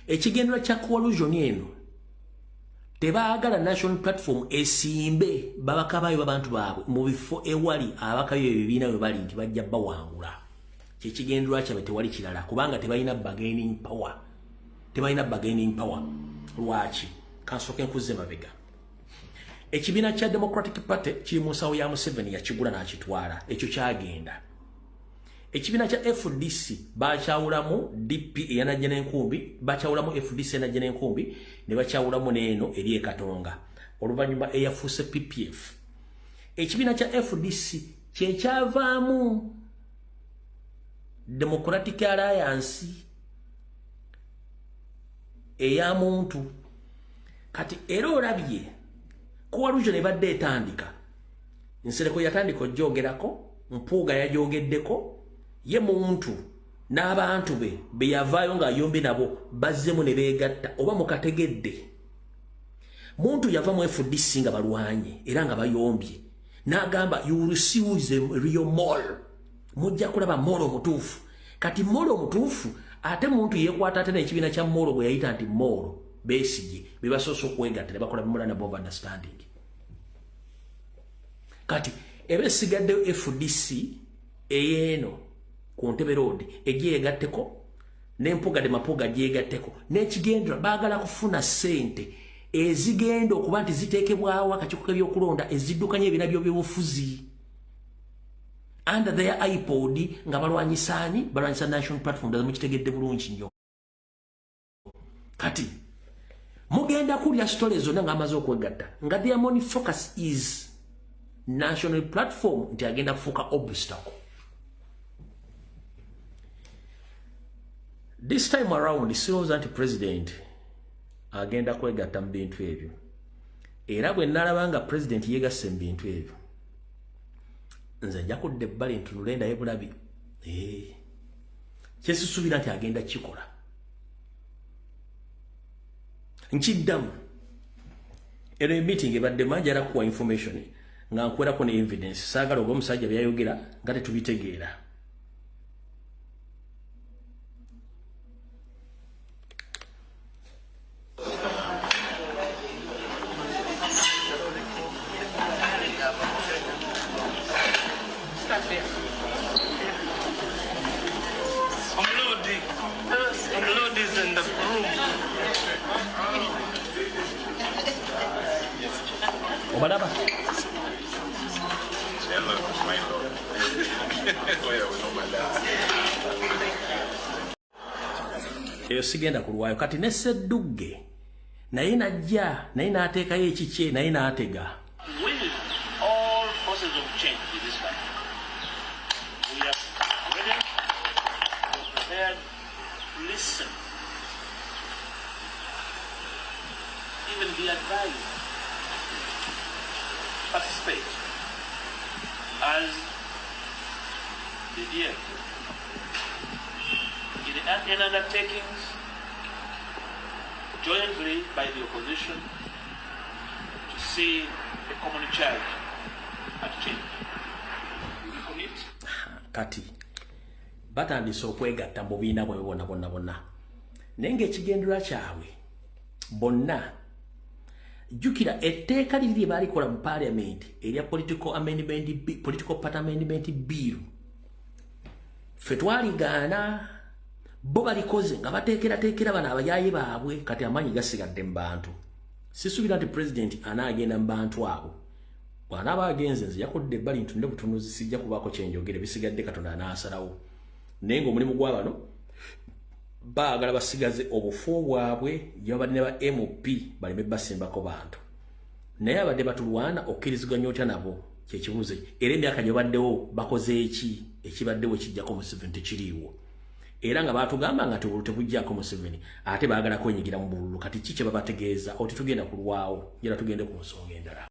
ekigendera kya coalition eno tebaagala national platform esimbe babakabayo babantu baabwe mu bifo ewali abakayo ebibiina bwe bali nti bajja bawangula kyekigendera kyabe tewali kirala kubanga tebalina bargaining power lwaki kansoke nkuze mabega ekibiina kya Democratic Party kiri mu nsawo ya Museveni yakigula n'akitwala ekyo kyagenda ekibiina kya FDC bakyawulamu DP eyanajja n'enkumbi bakyawulamu FDC eyanajja n'enkumbi ne bakyawulamu n'eno eri ekatonga oluvannyuma eyafuuse PPF ekibiina kya FDC kyekyavaamu Democratic Alliance eya muntu kati era olabye coalition ebadde etandika Nsereko yatandika ojogerako Mpuuga yajogeddeko ye muntu n'abantu be yavaayo nga yombi nabo bazzemu ne beegatta oba mukategedde muntu yava mu FDC nga balwanye era nga bayombye n'agamba you will see who is a real mole mujja kulaba molo mutuufu kati molo mutuufu ate muntu yeekwata ate n'ekibiina kya molo bwe yayita nti molo Besigye be basoose okwegatta ne bakola memorandum of understanding kati ebesigaddeyo FDC eyeno ku Ntebe Road egyegatteko n'Empuuga de Mapuuga gyegatteko n'ekigendera baagala kufuna ssente ezigenda okuba nti ziteekebwawo akakiiko k'ebyokulonda eziddukanya ebibiina by'obufuzi under their iPod nga balwanyisa National Platform mukitegedde bulungi nnyo kati mugenda kulya stories zonna ng'amaze okwegatta nga their main focus is National Platform nti agenda kufuuka obstacle. This time around, Cyril anti-president agenda kwegatta mu bintu ebyo. Era bwe nalaba nga president yegasse mu bintu ebyo. Nze nja kudda ebbali ntunule ndaye bulabi. Kyesisuubira nti agenda kikola. Nkiddamu. Eno meeting ebadde manjala kuwa information nga nkwerako ne evidence. Saagala oba omusajja byayogera nga tetubitegeera. Obalaba. Eyo sigenda kulwayo kati ne Ssedduge naye najja naye n'ateekayo ekikye naye n'atega. With all forces of change in this country, we are ready, prepared to listen, even be advised, participate as the DF in undertakings jointly by the opposition to see a common charge at change. Kati batandise okwegatta mu biina bwe bonna naye ng'ekigendera kyabwe bonna jukira etteeka liri balikola mu parliament erya political party amendment bill ffe twaligaana bo balikoze nga bateekera bano abayaayi baabwe kati amaanyi gasigadde mu bantu sisuubira nti president anaagenda mu bantu abo bw'anaaba agenze nze yakudde ebbali ntunde butunuzi sijja kubaako kyenjogere bisigadde Katonda anaasalawo naye ng'omulimu gwa bano baagala basigaze obufu bwabwe gyabadde ne ba MP baleme basimbako bantu naye abadde batulwana okkiriziganya otya nabo kyekibuuzo era emyaka gye baddewo bakoze eki ekibaddewo kijjako Museveni tekiriiwo era nga batugamba nga tubulu tebujjako Museveni ate baagala kwenyigira mu bululu kati ki kye babategeeza oti tugenda kulwawo era tugende ku nsonga endala.